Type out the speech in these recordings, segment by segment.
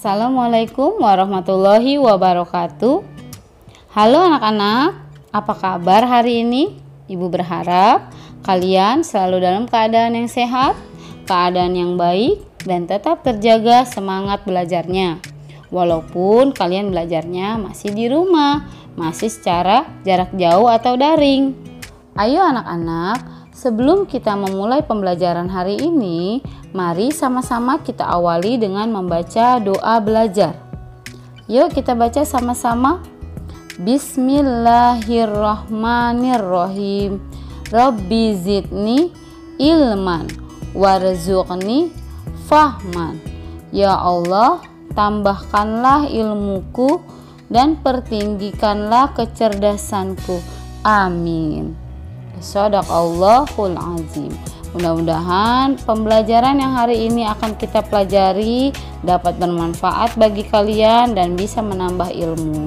Assalamualaikum warahmatullahi wabarakatuh. Halo anak-anak, apa kabar hari ini? Ibu berharap kalian selalu dalam keadaan yang sehat, keadaan yang baik, dan tetap terjaga semangat belajarnya. Walaupun kalian belajarnya masih di rumah, masih secara jarak jauh atau daring. Ayo anak-anak, sebelum kita memulai pembelajaran hari ini, mari sama-sama kita awali dengan membaca doa belajar. Yuk kita baca sama-sama. Bismillahirrahmanirrahim. Rabbi zidni ilman warzuqni fahman. Ya Allah, tambahkanlah ilmuku dan pertinggikanlah kecerdasanku. Amin. Shadaqallahul azim. Mudah-mudahan pembelajaran yang hari ini akan kita pelajari dapat bermanfaat bagi kalian dan bisa menambah ilmu.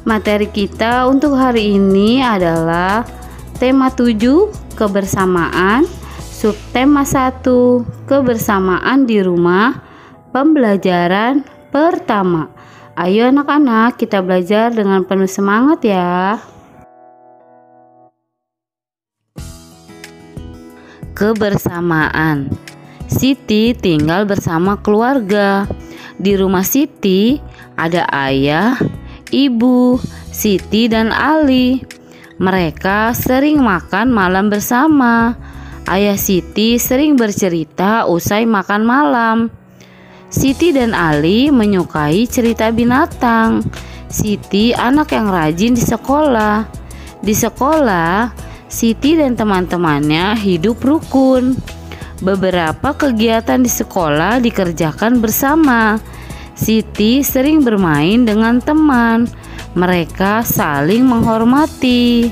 Materi kita untuk hari ini adalah tema 7, kebersamaan, subtema 1, kebersamaan di rumah, pembelajaran pertama. Ayo anak-anak, kita belajar dengan penuh semangat ya. Kebersamaan. Siti tinggal bersama keluarga. Di rumah Siti ada ayah, ibu, Siti dan Ali. Mereka sering makan malam bersama. Ayah Siti sering bercerita usai makan malam. Siti dan Ali menyukai cerita binatang. Siti anak yang rajin di sekolah. Di sekolah, Siti dan teman-temannya hidup rukun. Beberapa kegiatan di sekolah dikerjakan bersama. Siti sering bermain dengan teman. Mereka saling menghormati.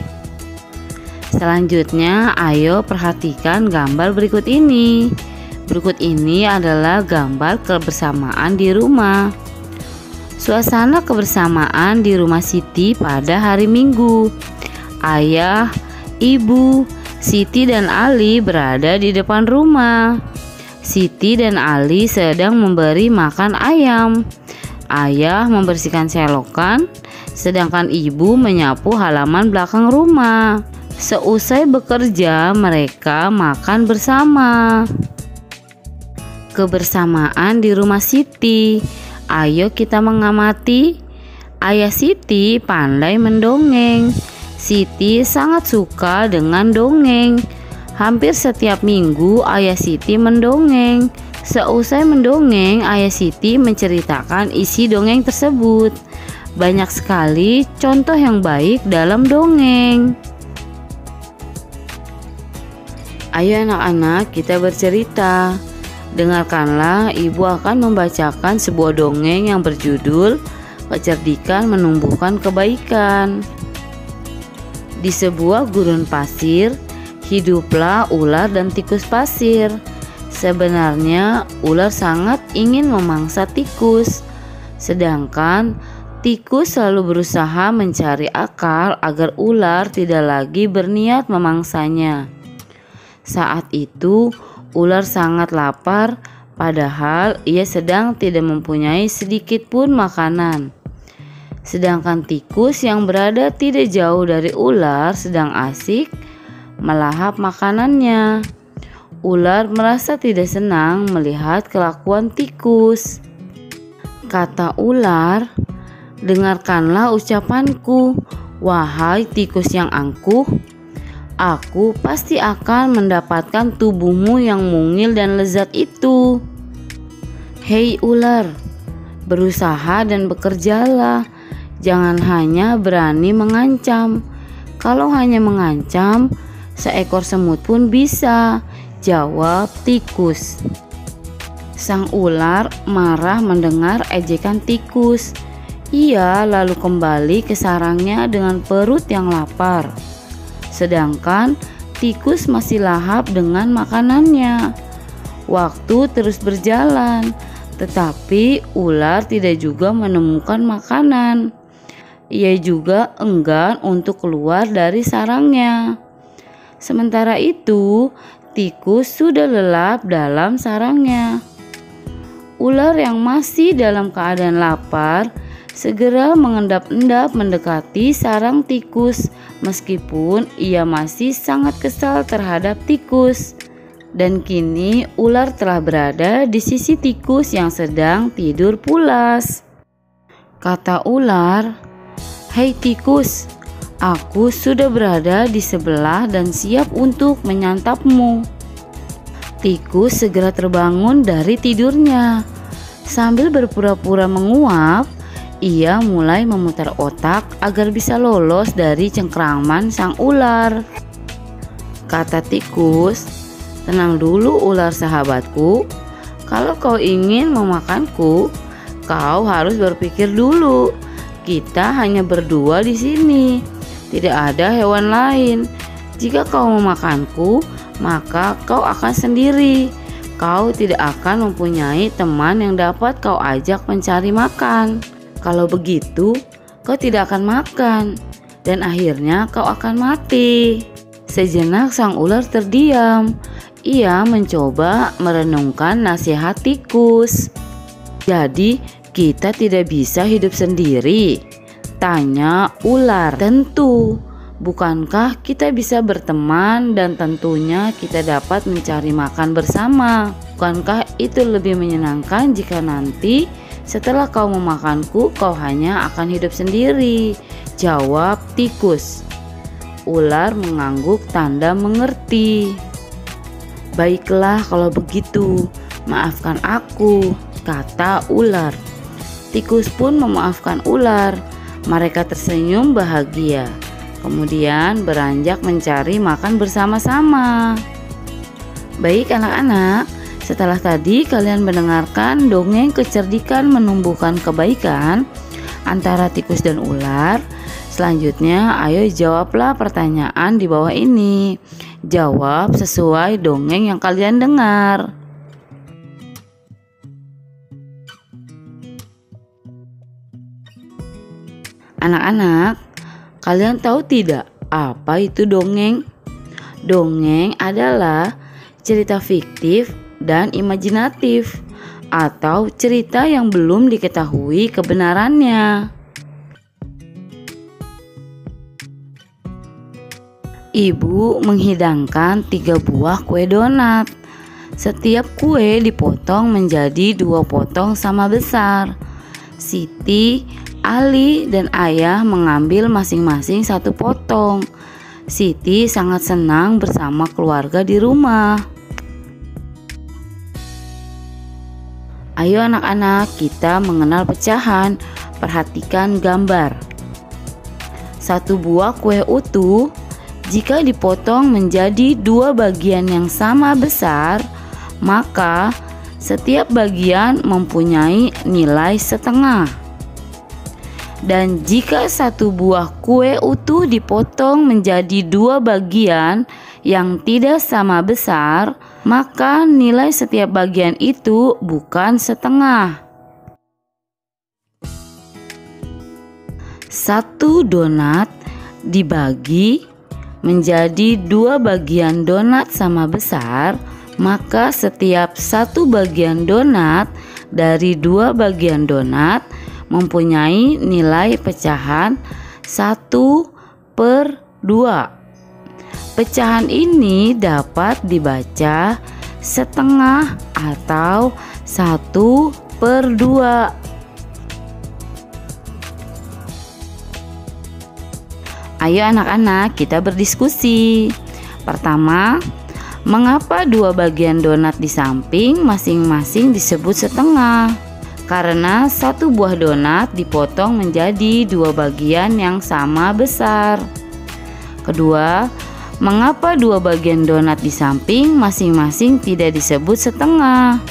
Selanjutnya, ayo perhatikan gambar berikut ini. Berikut ini adalah gambar kebersamaan di rumah. Suasana kebersamaan di rumah Siti pada hari Minggu. Ayah, ibu, Siti dan Ali berada di depan rumah. Siti dan Ali sedang memberi makan ayam. Ayah membersihkan selokan, sedangkan ibu menyapu halaman belakang rumah. Seusai bekerja, mereka makan bersama. Kebersamaan di rumah Siti. Ayo kita mengamati. Ayah Siti pandai mendongeng. Siti sangat suka dengan dongeng. Hampir setiap minggu ayah Siti mendongeng. Seusai mendongeng, ayah Siti menceritakan isi dongeng tersebut. Banyak sekali contoh yang baik dalam dongeng. Ayo anak-anak, kita bercerita. Dengarkanlah, ibu akan membacakan sebuah dongeng yang berjudul Kecerdikan Menumbuhkan Kebaikan. Di sebuah gurun pasir, hiduplah ular dan tikus pasir. Sebenarnya, ular sangat ingin memangsa tikus, sedangkan tikus selalu berusaha mencari akal agar ular tidak lagi berniat memangsanya. Saat itu, ular sangat lapar, padahal ia sedang tidak mempunyai sedikit pun makanan. Sedangkan tikus yang berada tidak jauh dari ular sedang asik melahap makanannya. Ular merasa tidak senang melihat kelakuan tikus. Kata ular, "Dengarkanlah ucapanku, wahai tikus yang angkuh. Aku pasti akan mendapatkan tubuhmu yang mungil dan lezat itu." Hei ular, berusaha dan bekerjalah. Jangan hanya berani mengancam. Kalau hanya mengancam, seekor semut pun bisa, jawab tikus. Sang ular marah mendengar ejekan tikus. Ia lalu kembali ke sarangnya dengan perut yang lapar. Sedangkan tikus masih lahap dengan makanannya. Waktu terus berjalan, tetapi ular tidak juga menemukan makanan. Ia juga enggan untuk keluar dari sarangnya. Sementara itu, tikus sudah lelap dalam sarangnya. Ular yang masih dalam keadaan lapar segera mengendap-endap mendekati sarang tikus meskipun ia masih sangat kesal terhadap tikus. Dan kini ular telah berada di sisi tikus yang sedang tidur pulas. Kata ular, "Hei tikus, aku sudah berada di sebelah dan siap untuk menyantapmu." Tikus segera terbangun dari tidurnya. Sambil berpura-pura menguap, ia mulai memutar otak agar bisa lolos dari cengkraman sang ular. Kata tikus, "Tenang dulu ular sahabatku, kalau kau ingin memakanku, kau harus berpikir dulu. Kita hanya berdua di sini, tidak ada hewan lain. Jika kau memakanku, maka kau akan sendiri. Kau tidak akan mempunyai teman yang dapat kau ajak mencari makan. Kalau begitu, kau tidak akan makan, dan akhirnya kau akan mati." Sejenak sang ular terdiam. Ia mencoba merenungkan nasihat tikus. "Jadi kita tidak bisa hidup sendiri?" tanya ular. "Tentu. Bukankah kita bisa berteman dan tentunya kita dapat mencari makan bersama? Bukankah itu lebih menyenangkan jika nanti setelah kau memakanku kau hanya akan hidup sendiri?" jawab tikus. Ular mengangguk tanda mengerti. "Baiklah kalau begitu, maafkan aku," kata ular. Tikus pun memaafkan ular. Mereka tersenyum bahagia. Kemudian beranjak mencari makan bersama-sama. Baik anak-anak, setelah tadi kalian mendengarkan dongeng kecerdikan menumbuhkan kebaikan antara tikus dan ular. Selanjutnya ayo jawablah pertanyaan di bawah ini. Jawab sesuai dongeng yang kalian dengar. Anak-anak, kalian tahu tidak apa itu dongeng? Dongeng adalah cerita fiktif dan imajinatif atau cerita yang belum diketahui kebenarannya. Ibu menghidangkan 3 buah kue donat. Setiap kue dipotong menjadi 2 potong sama besar. Siti, Ali, dan Ayah mengambil masing-masing 1 potong. Siti sangat senang bersama keluarga di rumah. Ayo anak-anak, kita mengenal pecahan. Perhatikan gambar. 1 buah kue utuh jika dipotong menjadi 2 bagian yang sama besar, maka setiap bagian mempunyai nilai setengah. Dan jika 1 buah kue utuh dipotong menjadi 2 bagian yang tidak sama besar, maka nilai setiap bagian itu bukan setengah. 1 donat dibagi menjadi 2 bagian donat sama besar, maka setiap 1 bagian donat dari 2 bagian donat mempunyai nilai pecahan 1/2. Pecahan ini dapat dibaca setengah atau 1/2. Ayo anak-anak, kita berdiskusi. Pertama, mengapa 2 bagian donat di samping masing-masing disebut setengah? Karena 1 buah donat dipotong menjadi 2 bagian yang sama besar. Kedua, mengapa 2 bagian donat di samping masing-masing tidak disebut setengah?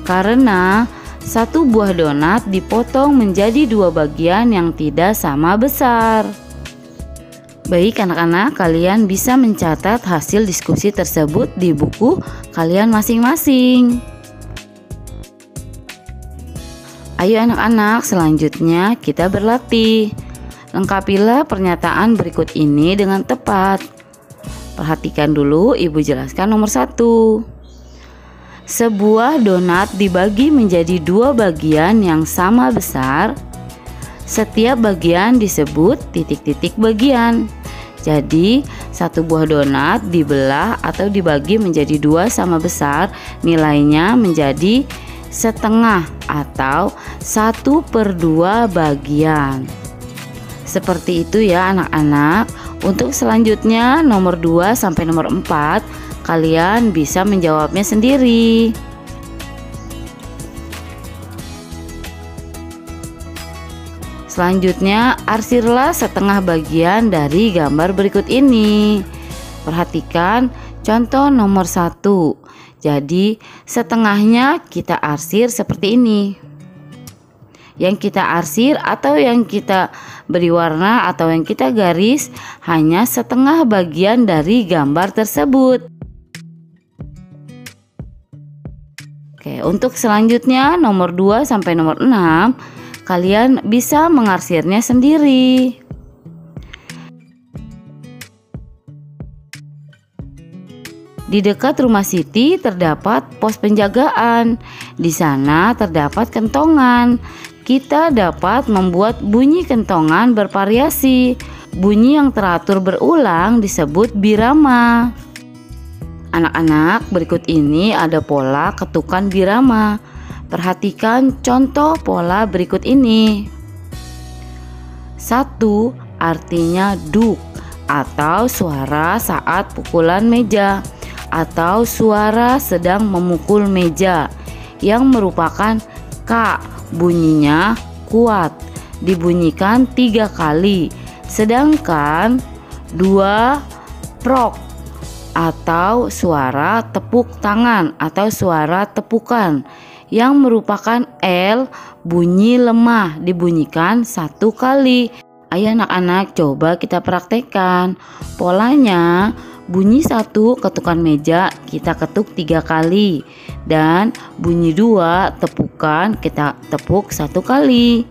Karena 1 buah donat dipotong menjadi 2 bagian yang tidak sama besar. Baik anak-anak, kalian bisa mencatat hasil diskusi tersebut di buku kalian masing-masing. Ayo anak-anak, selanjutnya kita berlatih. Lengkapilah pernyataan berikut ini dengan tepat. Perhatikan dulu, Ibu jelaskan nomor 1. Sebuah donat dibagi menjadi dua bagian yang sama besar. Setiap bagian disebut titik-titik bagian. Jadi, satu buah donat dibelah atau dibagi menjadi dua sama besar, nilainya menjadi setengah atau 1/2 bagian. Seperti itu ya anak-anak. Untuk selanjutnya nomor 2 sampai nomor 4, kalian bisa menjawabnya sendiri. Selanjutnya, arsirlah setengah bagian dari gambar berikut ini. Perhatikan contoh nomor 1. Jadi, setengahnya kita arsir seperti ini. Yang kita arsir atau yang kita beri warna atau yang kita garis hanya setengah bagian dari gambar tersebut. Oke, untuk selanjutnya nomor 2 sampai nomor 6, kalian bisa mengarsirnya sendiri. Di dekat rumah Siti terdapat pos penjagaan. Di sana terdapat kentongan. Kita dapat membuat bunyi kentongan bervariasi. Bunyi yang teratur berulang disebut birama. Anak-anak, berikut ini ada pola ketukan birama. Perhatikan contoh pola berikut ini. 1. Artinya duk atau suara saat pukulan meja atau suara sedang memukul meja yang merupakan K. Bunyinya kuat, dibunyikan 3 kali. Sedangkan 2. Prok atau suara tepuk tangan atau suara tepukan yang merupakan L, bunyi lemah, dibunyikan 1 kali. Ayo anak-anak, coba kita praktekkan. Polanya, bunyi 1 ketukan meja kita ketuk 3 kali, dan bunyi 2 tepukan kita tepuk 1 kali.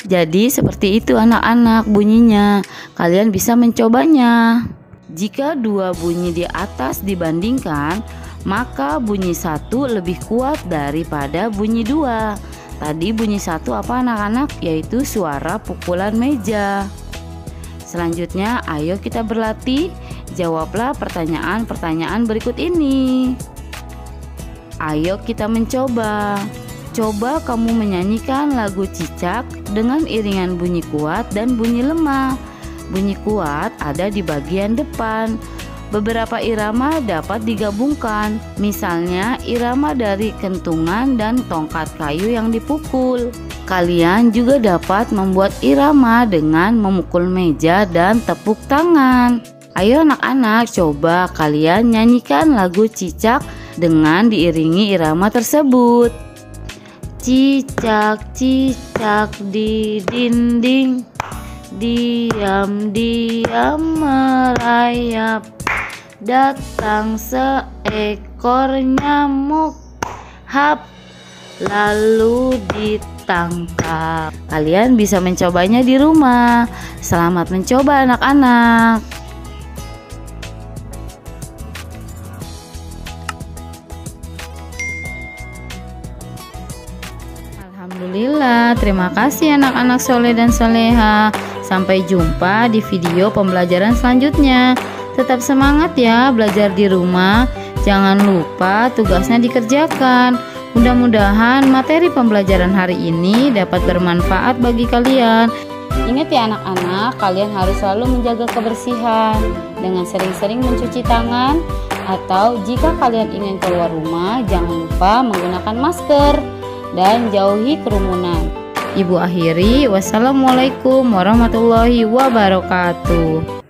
Jadi seperti itu anak-anak bunyinya. Kalian bisa mencobanya. Jika 2 bunyi di atas dibandingkan, maka bunyi 1 lebih kuat daripada bunyi 2. Tadi bunyi 1 apa anak-anak? Yaitu suara pukulan meja. Selanjutnya ayo kita berlatih. Jawablah pertanyaan-pertanyaan berikut ini. Ayo kita mencoba. Coba kamu menyanyikan lagu Cicak dengan iringan bunyi kuat dan bunyi lemah. Bunyi kuat ada di bagian depan. Beberapa irama dapat digabungkan, misalnya irama dari kentungan dan tongkat kayu yang dipukul. Kalian juga dapat membuat irama dengan memukul meja dan tepuk tangan. Ayo anak-anak, coba kalian nyanyikan lagu Cicak dengan diiringi irama tersebut. Cicak, cicak di dinding, diam-diam merayap, datang seekor nyamuk, hap, lalu ditangkap. Kalian bisa mencobanya di rumah. Selamat mencoba anak-anak. Alhamdulillah, terima kasih anak-anak soleh dan soleha. Sampai jumpa di video pembelajaran selanjutnya. Tetap semangat ya belajar di rumah. Jangan lupa tugasnya dikerjakan. Mudah-mudahan materi pembelajaran hari ini dapat bermanfaat bagi kalian. Ingat ya anak-anak, kalian harus selalu menjaga kebersihan dengan sering-sering mencuci tangan, atau jika kalian ingin keluar rumah jangan lupa menggunakan masker dan jauhi kerumunan. Ibu akhiri, wassalamualaikum warahmatullahi wabarakatuh.